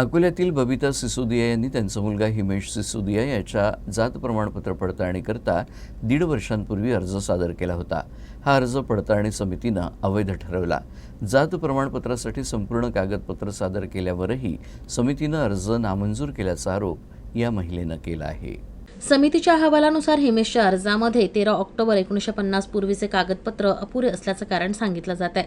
अकोल्यातील बबिता सिसोदिया यांनी त्यांचा मुलगा हिमेश सिसोदिया याच्या जात प्रमाणपत्र पडताळणीकरता 1.5 वर्षांपूर्वी अर्ज सादर केला होता। हा अर्ज पडताळणी समितीनं अवैध ठरवला। जात प्रमाणपत्रासाठी संपूर्ण कागदपत्र सादर केल्यावरही समितीनं अर्ज नामंजूर केल्याचा आरोप या महिलेनं केला आहे। समितीच्या अहवालानुसार हिमेशच्या अर्जामध्ये 13 ऑक्टोबर 1950 पूर्वीचे कागदपत्र अपुरे असल्याचं कारण सांगितलं जात आहे।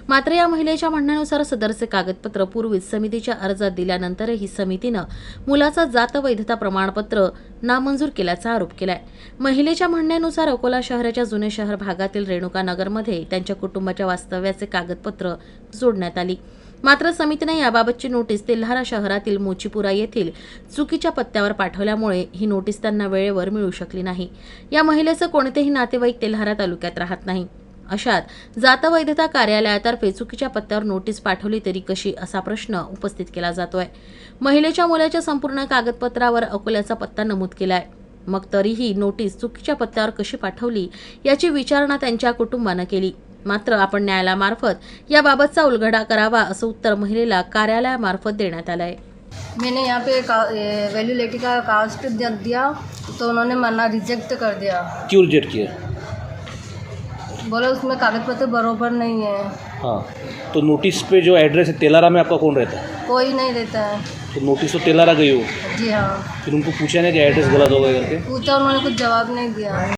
मात्र या महिलेच्या म्हणण्यानुसार सदरचे कागदपत्र पूर्वीच समितीच्या अर्जात दिल्यानंतरही समितीनं मुलाचा जात वैधता प्रमाणपत्र नामंजूर केल्याचा आरोप केलाय। महिलेच्या म्हणण्यानुसार अकोला शहराच्या जुने शहर भागातील रेणुका नगरमध्ये त्यांच्या कुटुंबाच्या वास्तव्याचे कागदपत्र जोडण्यात आली। मात्र समितीने याबाबतची नोटीस तेल्हारा शहरातील मोचीपुरा येथील चुकीच्या पत्त्यावर पाठवल्यामुळे ही नोटीस त्यांना वेळेवर मिळू शकली नाही। या महिलेचं कोणतेही नातेवाईक तेल्हारा तालुक्यात राहत नाही। अशात जात वैधता कार्यालयातर्फे चुकीच्या पत्त्यावर नोटीस पाठवली तरी कशी असा प्रश्न उपस्थित केला जातोय। महिलेच्या मुलाच्या संपूर्ण कागदपत्रावर अकोल्याचा पत्ता नमूद केलाय, मग तरीही नोटीस चुकीच्या पत्त्यावर कशी पाठवली याची विचारणा त्यांच्या कुटुंबानं केली। मात्र आपण न्यायालयामार्फत याबाबतचा उलगडा करावा असं उत्तर महिलेला कार्यालयामार्फत देण्यात आलं आहे। मैंने यहाँ पे वैल्यूलिटी का कास्ट दिया तो उन्होंने मना रिजेक्ट कर दिया। क्यों रिजेक्ट किया? बोला उसमें कागज पत्र बरोबर नहीं है। हाँ, तो नोटिस पे जो एड्रेस है तेलारा में आपका कौन रहता है? कोई नहीं देता है। तो नोटिस तो तेलारा गई हो, जी हाँ। फिर उनको पूछा नहीं कि एड्रेस गलत हो गया करके? पूछा, उन्होंने कुछ जवाब नहीं दिया।